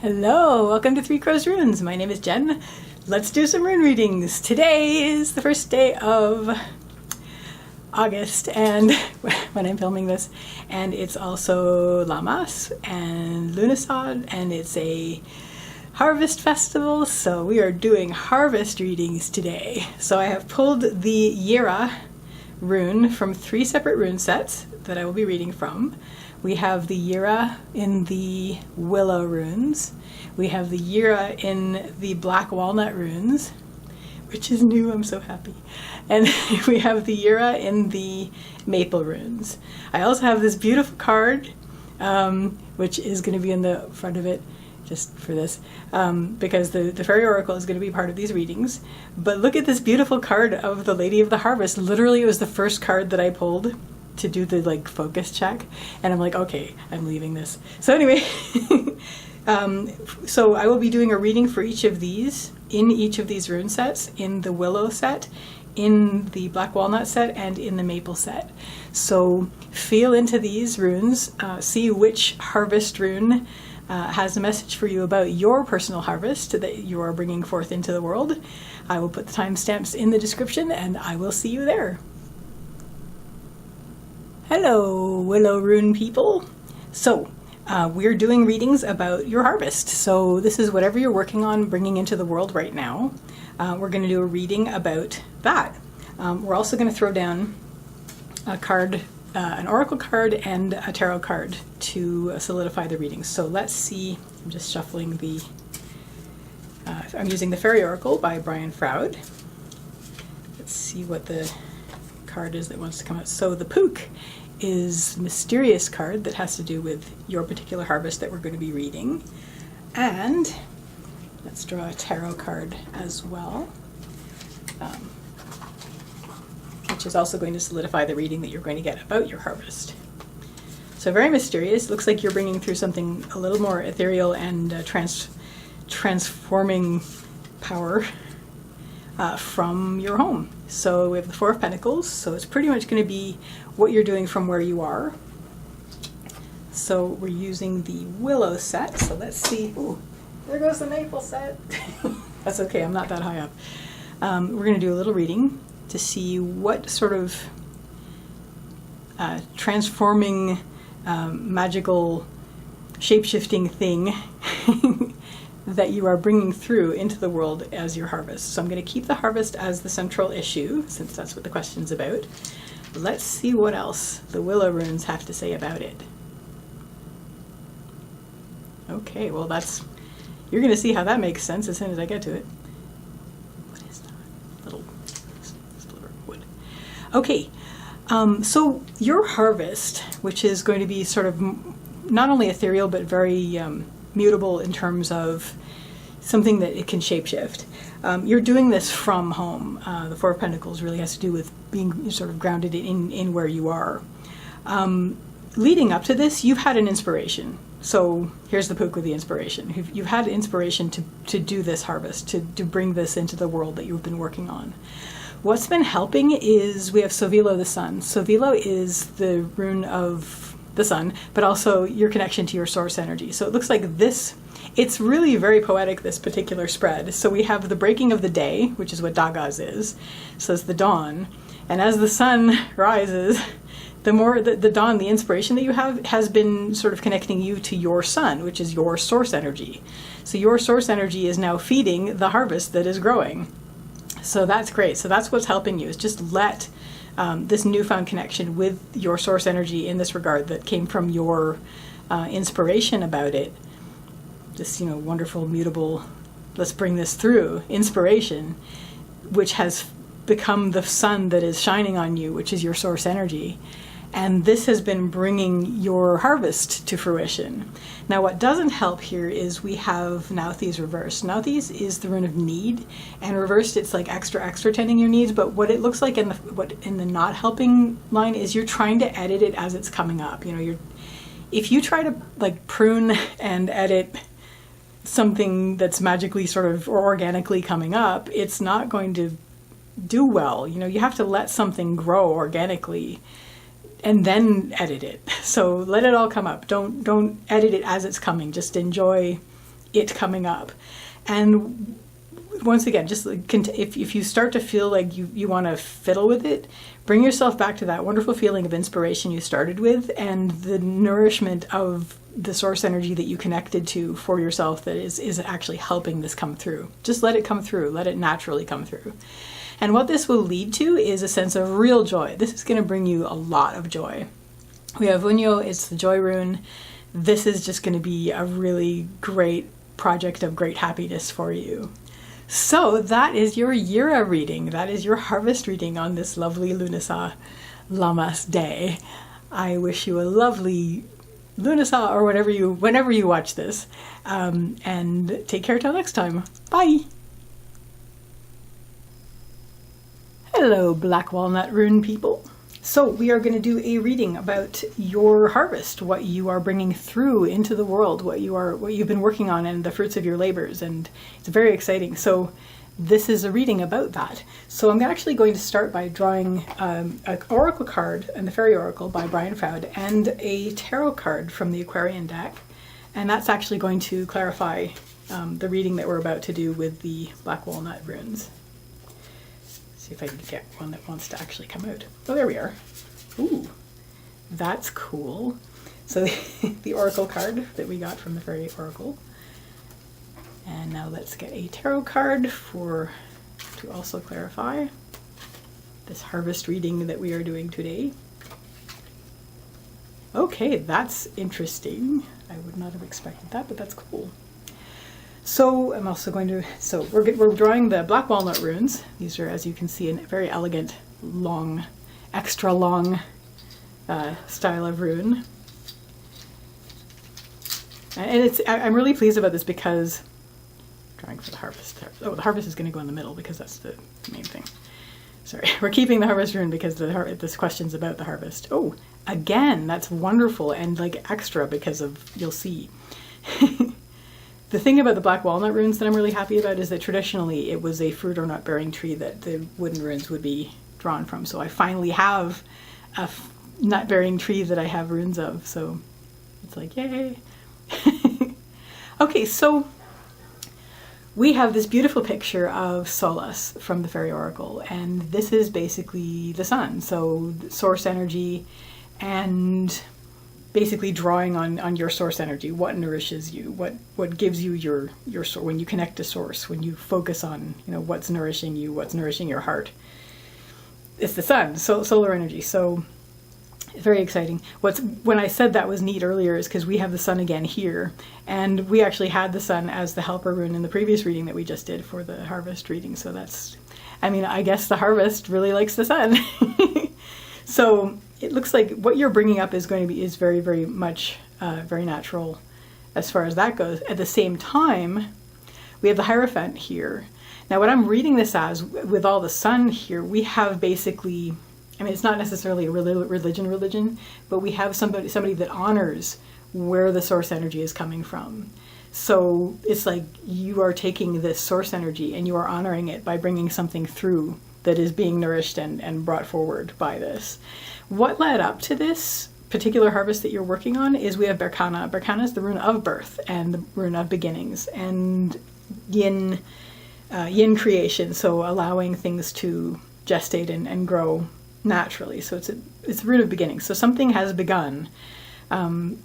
Hello, welcome to Three Crows Runes. My name is Jen. Let's do some rune readings. Today is the first day of August, and when I'm filming this, and it's also Lammas and Lughnasadh, and it's a harvest festival, so we are doing harvest readings today. So I have pulled the Yira rune from 3 separate rune sets that I will be reading from. We have the Yira in the willow runes. We have the Yira in the black walnut runes, which is new, I'm so happy. And we have the Yira in the maple runes. I also have this beautiful card, which is going to be in the front of it, just for this, because the Faerie Oracle is going to be part of these readings. But look at this beautiful card of the Lady of the Harvest. Literally, it was the first card that I pulled to do the focus check, and I'm like, okay, I'm leaving this. So anyway, so I will be doing a reading for each of these in each of these rune sets, in the willow set, in the black walnut set, and in the maple set. So feel into these runes, see which harvest rune has a message for you about your personal harvest that you are bringing forth into the world. I will put the timestamps in the description, and I will see you there. Hello, willow rune people. So we're doing readings about your harvest. So this is whatever you're working on bringing into the world right now. We're going to do a reading about that. We're also going to throw down a card, an oracle card and a tarot card to solidify the readings. So let's see. I'm just shuffling the, I'm using the Faerie Oracle by Froud. Let's see what the card is that wants to come out. So the Pook is mysterious card that has to do with your particular harvest that we're going to be reading. And let's draw a tarot card as well, which is also going to solidify the reading that you're going to get about your harvest. So very mysterious. Looks like you're bringing through something a little more ethereal and transforming power from your home. So we have the 4 of Pentacles, so it's pretty much going to be what you're doing from where you are. So we're using the willow set, so let's see. Ooh, there goes the maple set. That's okay, I'm not that high up. We're going to do a little reading to see what sort of transforming, magical, shape-shifting thing that you are bringing through into the world as your harvest. So I'm going to keep the harvest as the central issue, since that's what the question's about. Let's see what else the willow runes have to say about it. Okay, well you're going to see how that makes sense as soon as I get to it. What is that? Little sliver of wood. Okay, so your harvest, which is going to be sort of not only ethereal, but very mutable in terms of something that it can shapeshift. You're doing this from home. The 4 of Pentacles really has to do with being sort of grounded in where you are. Leading up to this, you've had an inspiration. So here's the Pook with the inspiration. You've had inspiration to do this harvest, to bring this into the world that you've been working on. What's been helping is we have Sovilo the Sun. Sovilo is the rune of the sun, but also your connection to your source energy. So it looks like this, it's really very poetic, this particular spread. So we have the breaking of the day, which is what Dagaz is. So it's the dawn. And as the sun rises, the more the dawn, the inspiration that you have has been sort of connecting you to your sun, which is your source energy. So your source energy is now feeding the harvest that is growing. So that's great. So that's what's helping you, is just let this newfound connection with your source energy in this regard that came from your inspiration about it. This, wonderful, mutable, let's bring this through inspiration, which has become the sun that is shining on you, which is your source energy. And this has been bringing your harvest to fruition. Now, what doesn't help here is we have Nauthi's reversed. Nauthi's is the rune of need, and reversed, it's like extra tending your needs. But what it looks like in the not helping line is you're trying to edit it as it's coming up. If you try to prune and edit something that's magically sort of or organically coming up, it's not going to do well. You have to let something grow organically and then edit it. So let it all come up. Don't edit it as it's coming. Just enjoy it coming up. And once again, just if you start to feel like you want to fiddle with it, bring yourself back to that wonderful feeling of inspiration you started with and the nourishment of the source energy that you connected to for yourself that is actually helping this come through. Just let it come through. Let it naturally come through. And what this will lead to is a sense of real joy. This is going to bring you a lot of joy. We have Unyo, it's the joy rune. This is just going to be a really great project of great happiness for you. So that is your Yira reading. That is your harvest reading on this lovely Lughnasadh Lammas day. I wish you a lovely Lughnasadh or whenever you watch this. And take care till next time. Bye. Hello, Black Walnut Rune people. So we are going to do a reading about your harvest, what you are bringing through into the world, what you've been working on and the fruits of your labors, and it's very exciting. So this is a reading about that. So I'm actually going to start by drawing an oracle card and the Faerie Oracle by Brian Froud and a tarot card from the Aquarian deck, and that's actually going to clarify the reading that we're about to do with the Black Walnut runes. See if I can get one that wants to actually come out. Oh, there we are. Ooh, that's cool. So the oracle card that we got from the Faerie Oracle. And now let's get a tarot card to also clarify this harvest reading that we are doing today. Okay, that's interesting. I would not have expected that, but that's cool. So I'm also going to, we're drawing the Black Walnut runes. These are, as you can see, a very elegant, long, extra long style of rune. And I'm really pleased about this because, drawing for the harvest. Oh, the harvest is going to go in the middle because that's the main thing. Sorry, we're keeping the harvest rune because this question's about the harvest. Oh, again, that's wonderful and like extra because of, you'll see. The thing about the Black Walnut runes that I'm really happy about is that traditionally it was a fruit or nut bearing tree that the wooden runes would be drawn from. So I finally have a nut bearing tree that I have runes of. So it's like, yay. Okay, so we have this beautiful picture of Solace from the Faerie Oracle, and this is basically the sun. So source energy and basically drawing on your source energy, what nourishes you, what gives you your source, when you connect to source, when you focus on, what's nourishing you, what's nourishing your heart. It's the sun, solar energy. So very exciting. When I said that was neat earlier is because we have the sun again here, and we actually had the sun as the helper rune in the previous reading that we just did for the harvest reading. So I guess the harvest really likes the sun. So it looks like what you're bringing up is very, very much very natural as far as that goes. At the same time, we have the Hierophant here. Now, what I'm reading this as, with all the sun here, we have basically, it's not necessarily a religion, but we have somebody that honors where the source energy is coming from. So it's like you are taking this source energy and you are honoring it by bringing something through that is being nourished and brought forward by this. What led up to this particular harvest that you're working on is we have Berkana. Berkana is the rune of birth and the rune of beginnings and yin creation, so allowing things to gestate and grow naturally. So it's a rune of beginnings. So something has begun,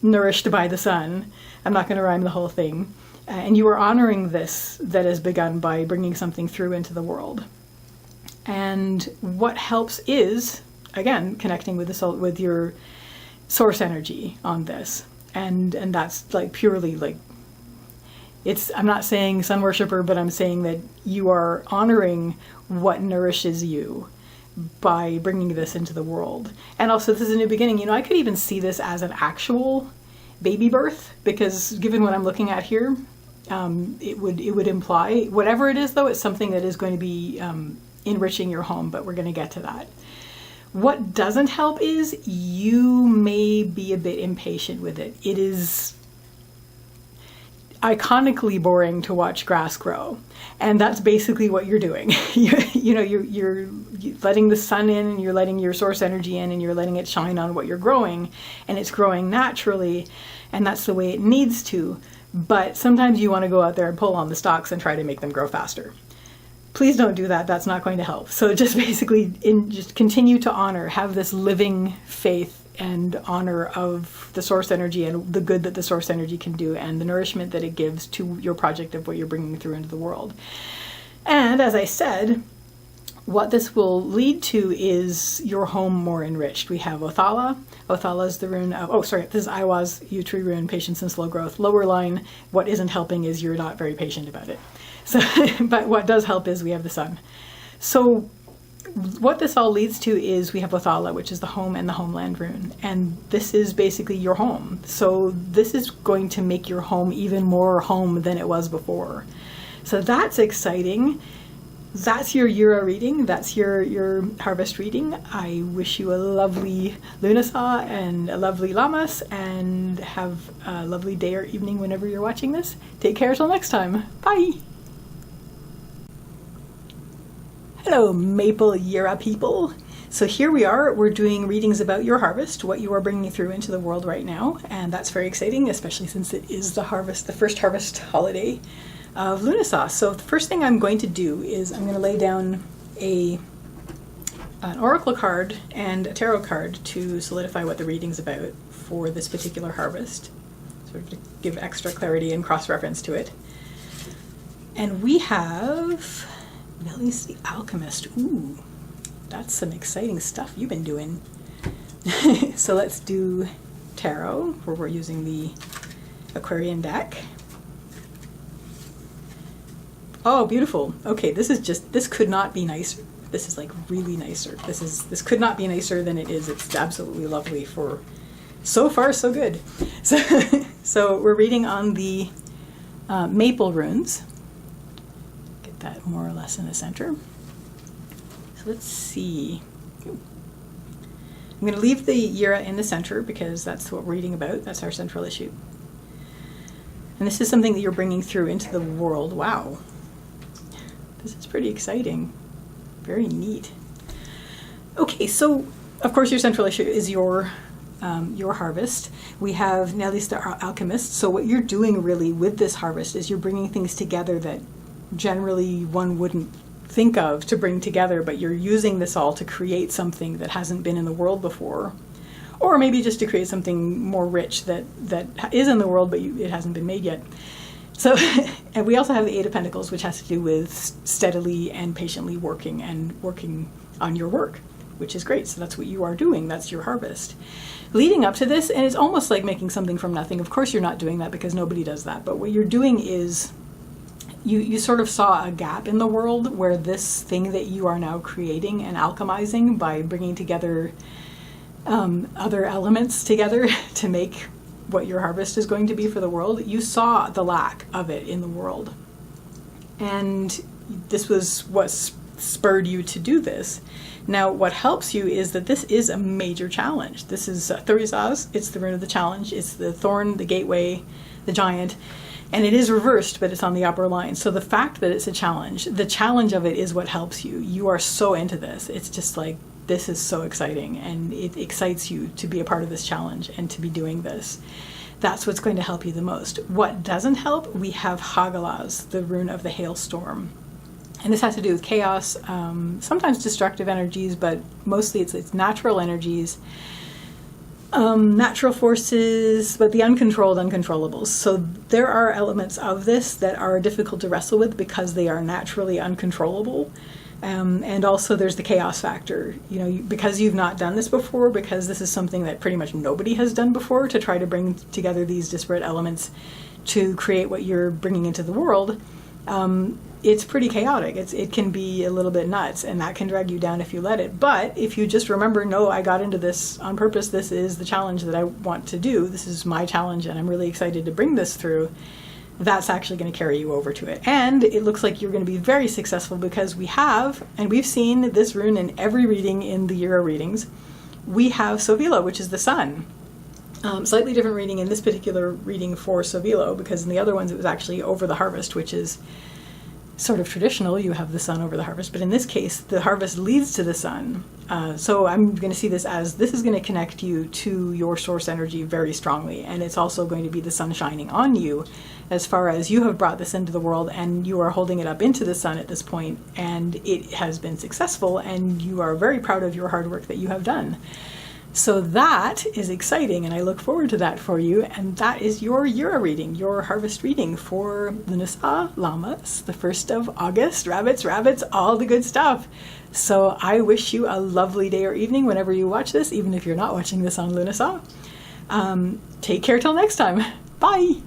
nourished by the sun. I'm not going to rhyme the whole thing. And you are honoring this that has begun by bringing something through into the world. And what helps is, again, connecting with your source energy on this. And that's like purely like, I'm not saying sun worshiper, but I'm saying that you are honoring what nourishes you by bringing this into the world. And also, this is a new beginning. I could even see this as an actual baby birth, because given what I'm looking at here, it would imply, whatever it is though, it's something that is going to be enriching your home, but we're going to get to that. What doesn't help is you may be a bit impatient with it. It is iconically boring to watch grass grow, and that's basically what you're doing. You're letting the sun in, and you're letting your source energy in, and you're letting it shine on what you're growing, and it's growing naturally, and that's the way it needs to. but sometimes you want to go out there and pull on the stalks and try to make them grow faster. Please don't do that. That's not going to help. So just basically just continue to honor, have this living faith and honor of the source energy and the good that the source energy can do and the nourishment that it gives to your project of what you're bringing through into the world. And as I said, what this will lead to is your home more enriched. We have Othala. Othala is the rune of, this is Iwa's yew tree rune, patience and slow growth. Lower line, what isn't helping is you're not very patient about it. So, but what does help is we have the sun. So what this all leads to is we have Othala, which is the home and the homeland rune. And this is basically your home. So this is going to make your home even more home than it was before. So that's exciting. That's your Jura reading. That's your harvest reading. I wish you a lovely Lughnasadh and a lovely Lammas, and have a lovely day or evening whenever you're watching this. Take care till next time. Bye. Hello, Maple Jura people. So here we are. We're doing readings about your harvest, what you are bringing through into the world right now, and that's very exciting, especially since it is the first harvest holiday of Lughnasadh. So the first thing I'm going to do is I'm going to lay down an oracle card and a tarot card to solidify what the reading's about for this particular harvest, sort of to give extra clarity and cross-reference to it. And we have Melis the Alchemist. Ooh, that's some exciting stuff you've been doing. So let's do tarot, where we're using the Aquarian deck. Oh, beautiful. Okay, this could not be nicer. This is like really nicer. This could not be nicer than it is. It's absolutely lovely. For so far, so good. So we're reading on the maple runes. Get that more or less in the center. So let's see. I'm going to leave the Jura in the center because that's what we're reading about. That's our central issue. And this is something that you're bringing through into the world. Wow. This is pretty exciting. Very neat. Okay, so of course your central issue is your harvest. We have Melis the Alchemist. So what you're doing really with this harvest is you're bringing things together that generally one wouldn't think of to bring together, but you're using this all to create something that hasn't been in the world before. Or maybe just to create something more rich that is in the world, but it hasn't been made yet. So, and we also have the Eight of Pentacles, which has to do with steadily and patiently working on your work, which is great. So that's what you are doing. That's your harvest. Leading up to this, and it's almost like making something from nothing. Of course, you're not doing that because nobody does that. But what you're doing is you sort of saw a gap in the world where this thing that you are now creating and alchemizing by bringing together other elements together to make what your harvest is going to be for the world, you saw the lack of it in the world. And this was what spurred you to do this. Now, what helps you is that this is a major challenge. This is Thurisaz, it's the rune of the challenge, it's the thorn, the gateway, the giant, and it is reversed, but it's on the upper line. So the fact that it's a challenge, the challenge of it is what helps you. You are so into this. It's just like, this is so exciting, and it excites you to be a part of this challenge and to be doing this. That's what's going to help you the most. What doesn't help, we have Hagalaz, the rune of the hailstorm. And this has to do with chaos, sometimes destructive energies, but mostly it's natural energies, natural forces, but the uncontrolled uncontrollables. So there are elements of this that are difficult to wrestle with because they are naturally uncontrollable. And also there's the chaos factor, because you've not done this before, because this is something that pretty much nobody has done before, to try to bring together these disparate elements to create what you're bringing into the world. It's pretty chaotic. It can be a little bit nuts, and that can drag you down if you let it. But if you just remember, no, I got into this on purpose. This is the challenge that I want to do. This is my challenge, and I'm really excited to bring this through. That's actually going to carry you over to it. And it looks like you're going to be very successful because we've seen this rune in every reading in the Jura readings. We have Sovilo, which is the sun. Slightly different reading in this particular reading for Sovilo, because in the other ones it was actually over the harvest, which is sort of traditional, you have the sun over the harvest, but in this case, the harvest leads to the sun. So I'm going to see this as this is going to connect you to your source energy very strongly, and it's also going to be the sun shining on you as far as you have brought this into the world and you are holding it up into the sun at this point, and it has been successful, and you are very proud of your hard work that you have done. So that is exciting, and I look forward to that for you. And that is your Yura reading, your harvest reading for Lughnasadh, Lammas, the 1st of August, rabbits, all the good stuff. So I wish you a lovely day or evening whenever you watch this, even if you're not watching this on Lughnasadh. Take care till next time. Bye.